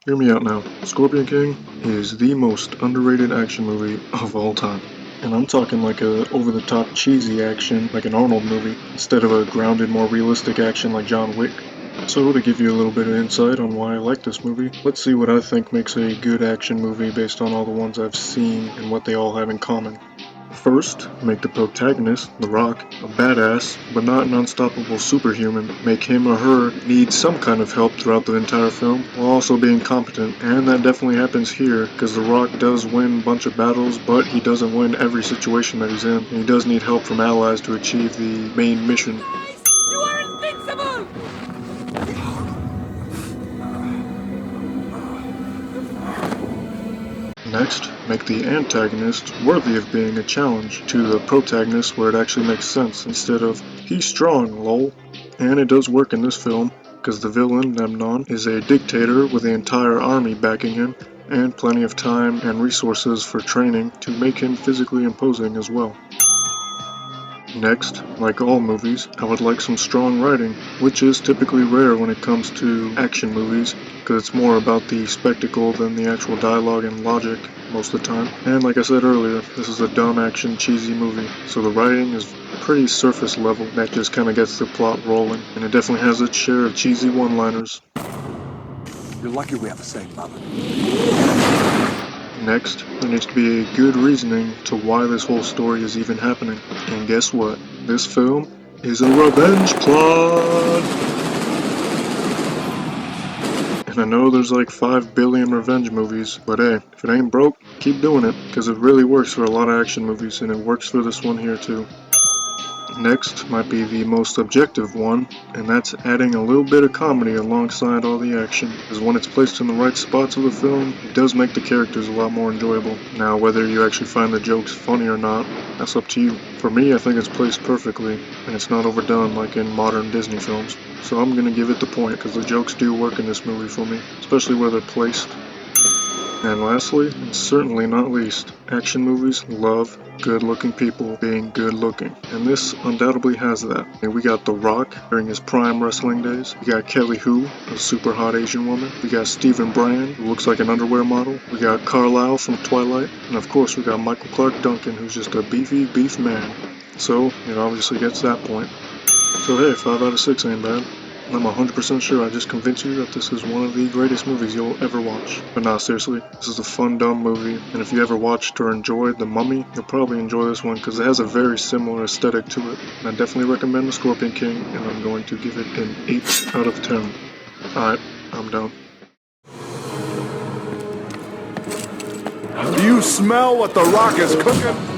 Hear me out now. Scorpion King is the most underrated action movie of all time. And I'm talking like a over-the-top cheesy action like an Arnold movie, instead of a grounded, more realistic action like John Wick. So to give you a little bit of insight on why I like this movie, let's see what I think makes a good action movie based on all the ones I've seen and what they all have in common. First, make the protagonist, The Rock, a badass, but not an unstoppable superhuman. Make him or her need some kind of help throughout the entire film, while also being competent. And that definitely happens here, because The Rock does win a bunch of battles, but he doesn't win every situation that he's in. And he does need help from allies to achieve the main mission. Guys, you are invincible! Next, make the antagonist worthy of being a challenge to the protagonist where it actually makes sense, instead of, he's strong, lol. And it does work in this film, because the villain, Memnon, is a dictator with the entire army backing him, and plenty of time and resources for training to make him physically imposing as well. Next, like all movies, I would like some strong writing, which is typically rare when it comes to action movies, because it's more about the spectacle than the actual dialogue and logic most of the time. And like I said earlier, this is a dumb action cheesy movie, so the writing is pretty surface level, that just kind of gets the plot rolling, and it definitely has its share of cheesy one-liners. You're lucky we have the same mother. Next, there needs to be a good reasoning to why this whole story is even happening. And guess what? This film is a revenge plot! And I know there's like 5 billion revenge movies, but hey, if it ain't broke, keep doing it, because it really works for a lot of action movies, and it works for this one here too. Next might be the most objective one, and that's adding a little bit of comedy alongside all the action, because when it's placed in the right spots of the film, it does make the characters a lot more enjoyable. Now, whether you actually find the jokes funny or not, that's up to you. For me, I think it's placed perfectly, and it's not overdone like in modern Disney films. So I'm gonna give it the point, because the jokes do work in this movie for me, especially where they're placed. And lastly, and certainly not least, action movies love good-looking people being good-looking. And this undoubtedly has that. And we got The Rock during his prime wrestling days. We got Kelly Hu, a super hot Asian woman. We got Stephen Brand, who looks like an underwear model. We got Carlisle from Twilight. And of course, we got Michael Clark Duncan, who's just a beefy beef man. So, it obviously gets that point. So hey, 5 out of 6 ain't bad. I'm 100% sure I just convinced you that this is one of the greatest movies you'll ever watch. But nah, seriously, this is a fun, dumb movie, and if you ever watched or enjoyed The Mummy, you'll probably enjoy this one because it has a very similar aesthetic to it. And I definitely recommend The Scorpion King, and I'm going to give it an 8 out of 10. Alright, I'm done. Do you smell what the Rock is cooking?